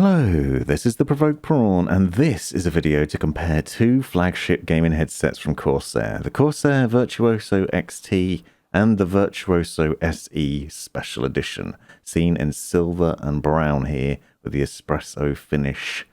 Hello, this is the Provoked Prawn, and this is a video to compare two flagship gaming headsets from Corsair, the Corsair Virtuoso XT and the Virtuoso SE Special Edition, seen in silver and brown here with the espresso finish.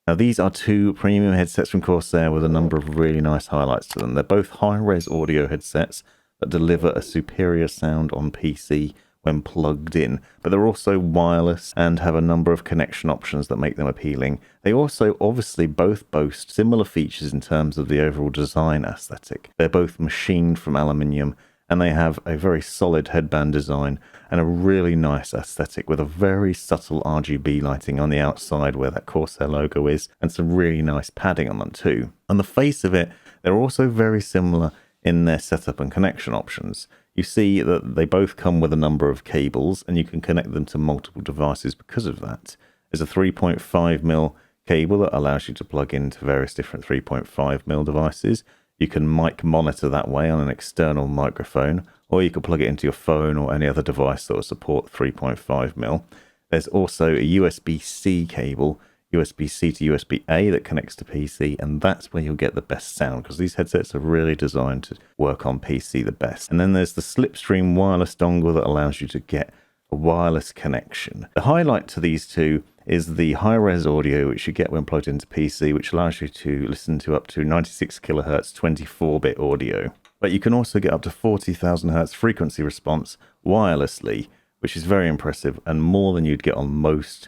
Now these are two premium headsets from Corsair with a number of really nice highlights to them. They're both high-res audio headsets that deliver a superior sound on PC when plugged in, but they're also wireless and have a number of connection options that make them appealing. They also obviously both boast similar features in terms of the overall design aesthetic. They're both machined from aluminium, and they have a very solid headband design and a really nice aesthetic with a very subtle RGB lighting on the outside where that Corsair logo is, and some really nice padding on them too. On the face of it, they're also very similar in their setup and connection options. You see that they both come with a number of cables, and you can connect them to multiple devices because of that. There's a 3.5mm cable that allows you to plug into various different 3.5mm devices. You can mic monitor that way on an external microphone, or you can plug it into your phone or any other device that will support 3.5mm. There's also a USB-C cable, USB-C to USB-A, that connects to PC, and that's where you'll get the best sound, because these headsets are really designed to work on PC the best. And then there's the SlipStream wireless dongle that allows you to get a wireless connection. The highlight to these two is the high-res audio which you get when plugged into PC, which allows you to listen to up to 96 kHz 24-bit audio. But you can also get up to 40,000 Hz frequency response wirelessly, which is very impressive and more than you'd get on most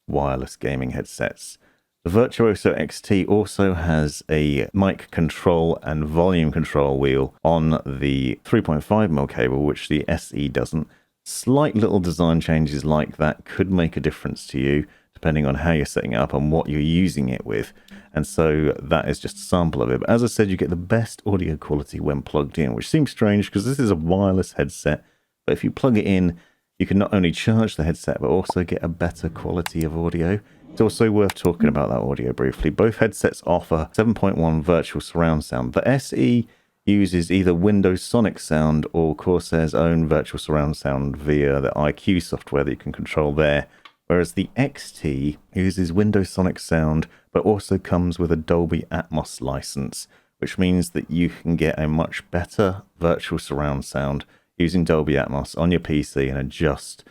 wireless gaming headsets. The Virtuoso XT also has a mic control and volume control wheel on the 3.5mm cable, which the SE doesn't. Slight little design changes like that could make a difference to you, depending on how you're setting it up and what you're using it with. And so that is just a sample of it. But as I said, you get the best audio quality when plugged in, which seems strange because this is a wireless headset. But if you plug it in, you can not only charge the headset, but also get a better quality of audio. It's also worth talking about that audio briefly. Both headsets offer 7.1 virtual surround sound. The SE uses either Windows Sonic Sound or Corsair's own virtual surround sound via the IQ software that you can control there. Whereas the XT uses Windows Sonic Sound, but also comes with a Dolby Atmos license, which means that you can get a much better virtual surround sound using Dolby Atmos on your PC and adjust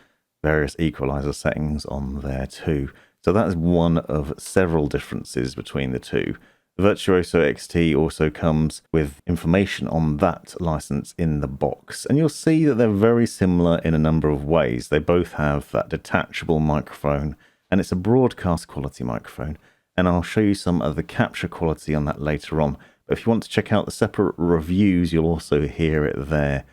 various equalizer settings on there too. So that is one of several differences between the two. The Virtuoso XT also comes with information on that license in the box, and you'll see that they're very similar in a number of ways. They both have that detachable microphone, and it's a broadcast quality microphone, and I'll show you some of the capture quality on that later on. But if you want to check out the separate reviews, you'll also hear it there.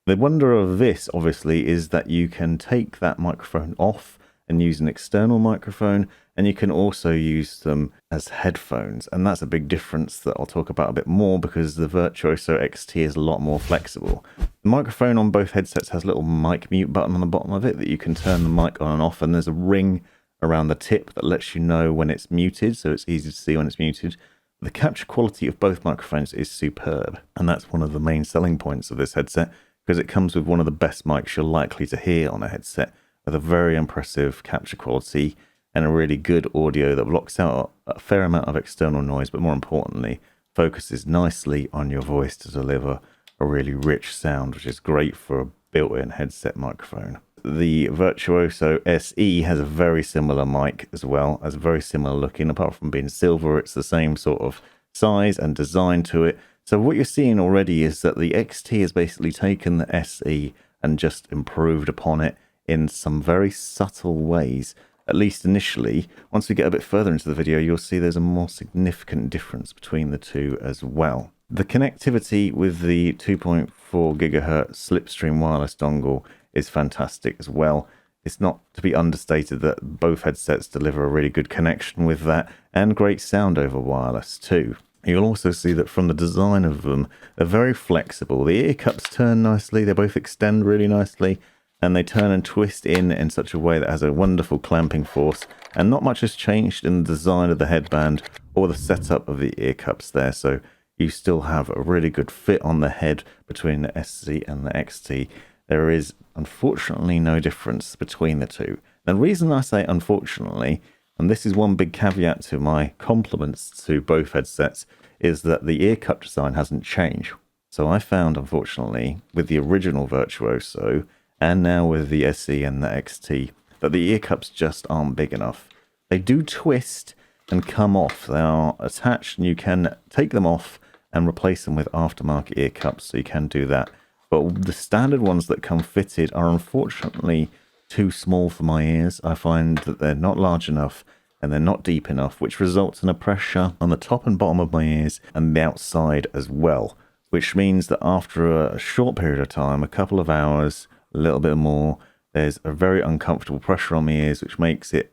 The wonder of this, obviously, is that you can take that microphone off and use an external microphone, and you can also use them as headphones. And that's a big difference that I'll talk about a bit more, because the Virtuoso XT is a lot more flexible. The microphone on both headsets has a little mic mute button on the bottom of it that you can turn the mic on and off, and there's a ring around the tip that lets you know when it's muted, so it's easy to see when it's muted. The capture quality of both microphones is superb, and that's one of the main selling points of this headset, because it comes with one of the best mics you're likely to hear on a headset, with a very impressive capture quality and a really good audio that blocks out a fair amount of external noise, but more importantly, focuses nicely on your voice to deliver a really rich sound, which is great for a built-in headset microphone. The Virtuoso SE has a very similar mic as well, as very similar looking. Apart from being silver, it's the same sort of size and design to it. So what you're seeing already is that the XT has basically taken the SE and just improved upon it in some very subtle ways, at least initially. Once we get a bit further into the video, you'll see there's a more significant difference between the two as well. The connectivity with the 2.4 GHz SlipStream wireless dongle is fantastic as well. It's not to be understated that both headsets deliver a really good connection with that, and great sound over wireless too. You'll also see that from the design of them, they're very flexible. The ear cups turn nicely, they both extend really nicely, and they turn and twist in such a way that has a wonderful clamping force, and not much has changed in the design of the headband or the setup of the ear cups there, so you still have a really good fit on the head between the SE and the XT. There is unfortunately no difference between the two. The reason I say unfortunately And this is one big caveat to my compliments to both headsets, is that the ear cup design hasn't changed. So I found, unfortunately, with the original Virtuoso and now with the SE and the XT, that the ear cups just aren't big enough. They do twist and come off. They are attached and you can take them off and replace them with aftermarket ear cups, so you can do that. But the standard ones that come fitted are unfortunately too small for my ears. I find that they're not large enough and they're not deep enough, which results in a pressure on the top and bottom of my ears and the outside as well, which means that after a short period of time, a couple of hours, a little bit more, there's a very uncomfortable pressure on my ears, which makes me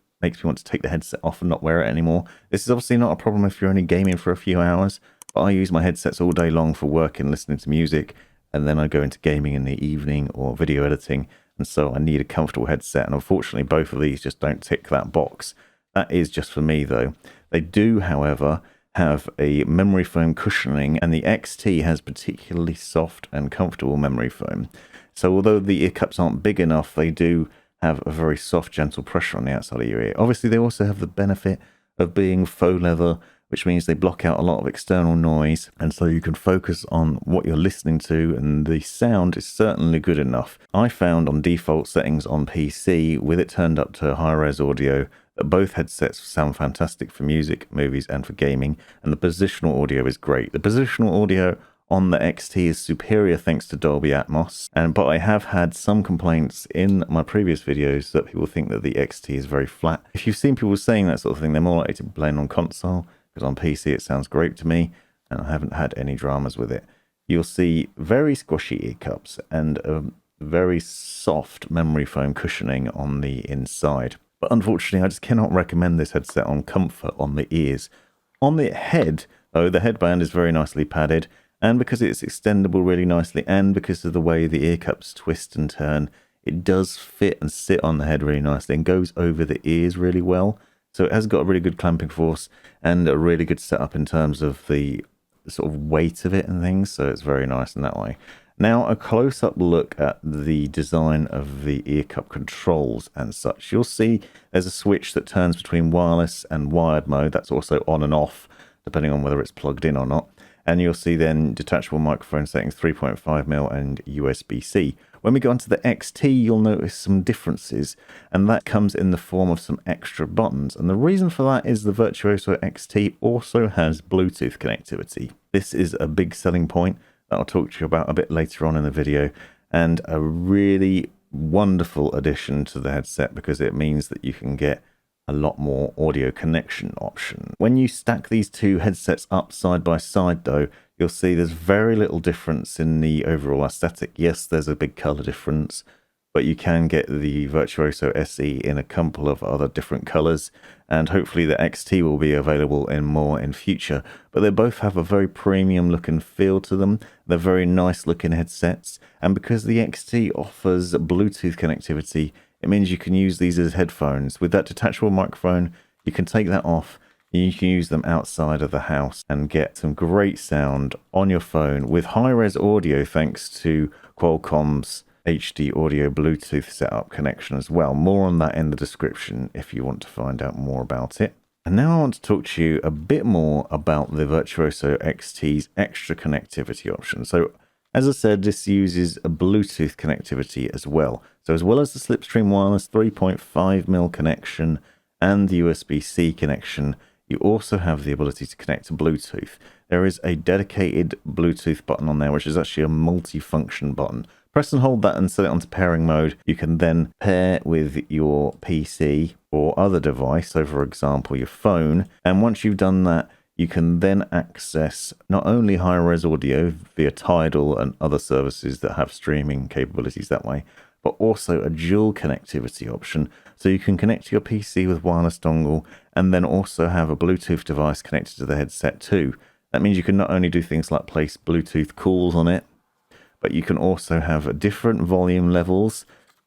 want to take the headset off and not wear it anymore. This is obviously not a problem if you're only gaming for a few hours, but I use my headsets all day long for work and listening to music, and then I go into gaming in the evening or video editing, and so I need a comfortable headset, and unfortunately both of these just don't tick that box. That is just for me though. They do, however, have a memory foam cushioning, and the XT has particularly soft and comfortable memory foam. So although the ear cups aren't big enough, they do have a very soft, gentle pressure on the outside of your ear. Obviously, they also have the benefit of being faux leather, which means they block out a lot of external noise, and so you can focus on what you're listening to, and the sound is certainly good enough. I found on default settings on PC, with it turned up to high-res audio, that both headsets sound fantastic for music, movies, and for gaming, and the positional audio is great. The positional audio on the XT is superior thanks to Dolby Atmos, but I have had some complaints in my previous videos that people think that the XT is very flat. If you've seen people saying that sort of thing, they're more likely to be playing on console, because on PC it sounds great to me, and I haven't had any dramas with it. You'll see very squishy ear cups and a very soft memory foam cushioning on the inside. But unfortunately, I just cannot recommend this headset on comfort on the ears. On the head, though, the headband is very nicely padded, and because it's extendable really nicely, and because of the way the ear cups twist and turn, it does fit and sit on the head really nicely and goes over the ears really well. So it has got a really good clamping force and a really good setup in terms of the sort of weight of it and things, so it's very nice in that way. Now, a close-up look at the design of the ear cup controls and such. You'll see there's a switch that turns between wireless and wired mode. That's also on and off, depending on whether it's plugged in or not. And you'll see then detachable microphone settings, 3.5mm and USB-C. When we go onto the XT, you'll notice some differences, and that comes in the form of some extra buttons. And the reason for that is the Virtuoso XT also has Bluetooth connectivity. This is a big selling point that I'll talk to you about a bit later on in the video, and a really wonderful addition to the headset because it means that you can get a lot more audio connection option. When you stack these two headsets up side by side though, you'll see there's very little difference in the overall aesthetic. Yes, there's a big color difference, but you can get the Virtuoso SE in a couple of other different colors, and hopefully the XT will be available in more in future. But they both have a very premium look and feel to them. They're very nice looking headsets, and because the XT offers Bluetooth connectivity, it means you can use these as headphones. With that detachable microphone, you can take that off and you can use them outside of the house and get some great sound on your phone with high-res audio thanks to Qualcomm's HD audio Bluetooth setup connection as well. More on that in the description if you want to find out more about it. And now I want to talk to you a bit more about the Virtuoso XT's extra connectivity option. So as I said, this uses a Bluetooth connectivity as well. So as well as the SlipStream wireless 3.5mm connection and the USB-C connection, you also have the ability to connect to Bluetooth. There is a dedicated Bluetooth button on there, which is actually a multi-function button. Press and hold that and set it onto pairing mode. You can then pair with your PC or other device, so for example your phone, and once you've done that, you can then access not only high-res audio via Tidal and other services that have streaming capabilities that way, but also a dual connectivity option. So you can connect to your PC with wireless dongle and then also have a Bluetooth device connected to the headset too. That means you can not only do things like place Bluetooth calls on it, but you can also have different volume levels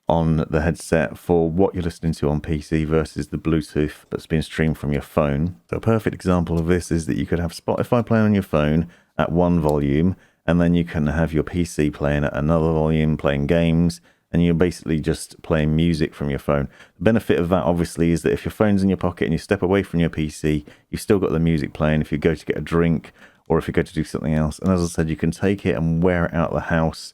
on the headset for what you're listening to on PC versus the Bluetooth that's been streamed from your phone. So a perfect example of this is that you could have Spotify playing on your phone at one volume, and then you can have your PC playing at another volume, playing games, and you're basically just playing music from your phone. The benefit of that obviously is that if your phone's in your pocket and you step away from your PC, you've still got the music playing if you go to get a drink or if you go to do something else. And as I said, you can take it and wear it out of the house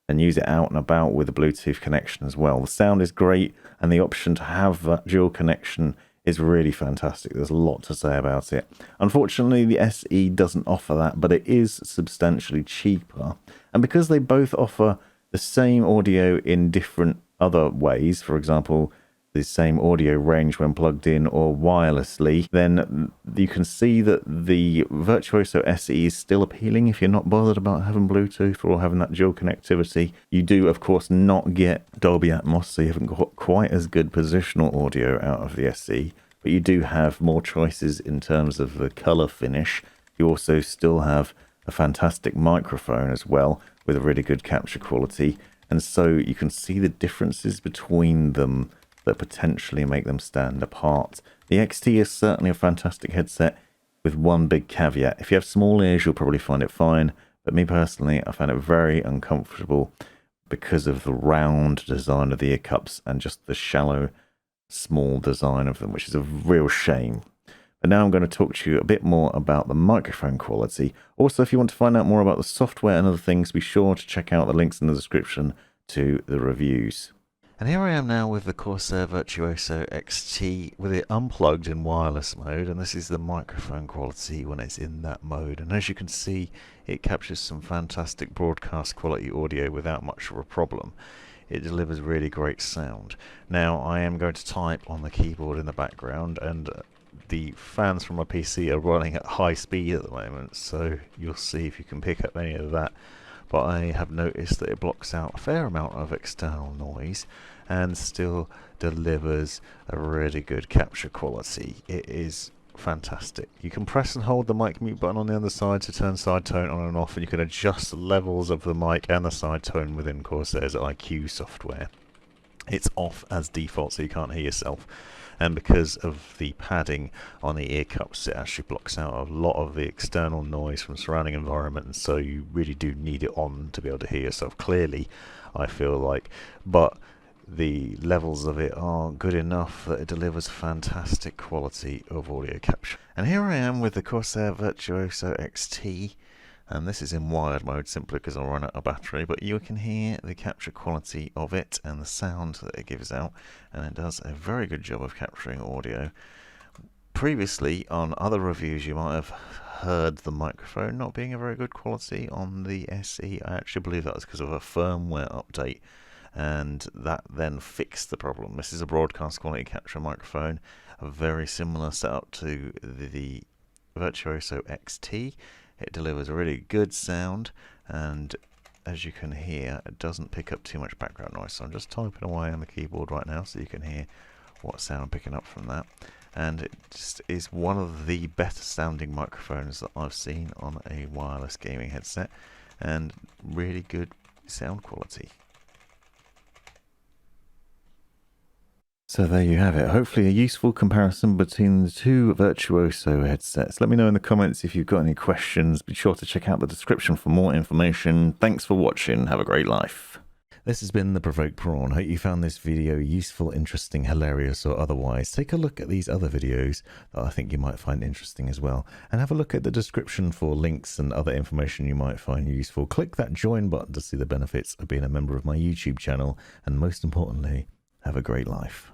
and use it out and about with a Bluetooth connection as well. The sound is great, and the option to have that dual connection is really fantastic. There's a lot to say about it. Unfortunately, the SE doesn't offer that, but it is substantially cheaper. And because they both offer the same audio in different other ways, for example, the same audio range when plugged in or wirelessly, then you can see that the Virtuoso SE is still appealing if you're not bothered about having Bluetooth or having that dual connectivity. You do, of course, not get Dolby Atmos, so you haven't got quite as good positional audio out of the SE, but you do have more choices in terms of the color finish. You also still have a fantastic microphone as well with a really good capture quality, and so you can see the differences between them that potentially make them stand apart. The XT is certainly a fantastic headset with one big caveat. If you have small ears, you'll probably find it fine, but me personally, I found it very uncomfortable because of the round design of the ear cups and just the shallow, small design of them, which is a real shame. But now I'm going to talk to you a bit more about the microphone quality. Also, if you want to find out more about the software and other things, be sure to check out the links in the description to the reviews. And here I am now with the Corsair Virtuoso XT with it unplugged in wireless mode, and this is the microphone quality when it's in that mode. And as you can see, it captures some fantastic broadcast quality audio without much of a problem. It delivers really great sound. Now I am going to type on the keyboard in the background, and the fans from my PC are running at high speed at the moment, so you'll see if you can pick up any of that. But I have noticed that it blocks out a fair amount of external noise and still delivers a really good capture quality. It is fantastic. You can press and hold the mic mute button on the other side to turn side tone on and off, and you can adjust the levels of the mic and the side tone within Corsair's IQ software. It's off as default, so you can't hear yourself. And because of the padding on the ear cups, it actually blocks out a lot of the external noise from surrounding environment, and so you really do need it on to be able to hear yourself clearly, I feel like. But the levels of it are good enough that it delivers fantastic quality of audio capture. And here I am with the Corsair Virtuoso XT, and this is in wired mode simply because I'll run out of battery, but you can hear the capture quality of it and the sound that it gives out, and it does a very good job of capturing audio. Previously on other reviews you might have heard the microphone not being a very good quality on the SE. I actually believe that was because of a firmware update, and that then fixed the problem. This is a broadcast quality capture microphone, a very similar setup to the Virtuoso XT. It delivers a really good sound, and as you can hear, it doesn't pick up too much background noise. So I'm just typing away on the keyboard right now so you can hear what sound I'm picking up from that. And it just is one of the better sounding microphones that I've seen on a wireless gaming headset, and really good sound quality. So there you have it. Hopefully a useful comparison between the two Virtuoso headsets. Let me know in the comments if you've got any questions. Be sure to check out the description for more information. Thanks for watching. Have a great life. This has been the Provoked Prawn. Hope you found this video useful, interesting, hilarious, or otherwise. Take a look at these other videos that I think you might find interesting as well. And have a look at the description for links and other information you might find useful. Click that join button to see the benefits of being a member of my YouTube channel. And most importantly, have a great life.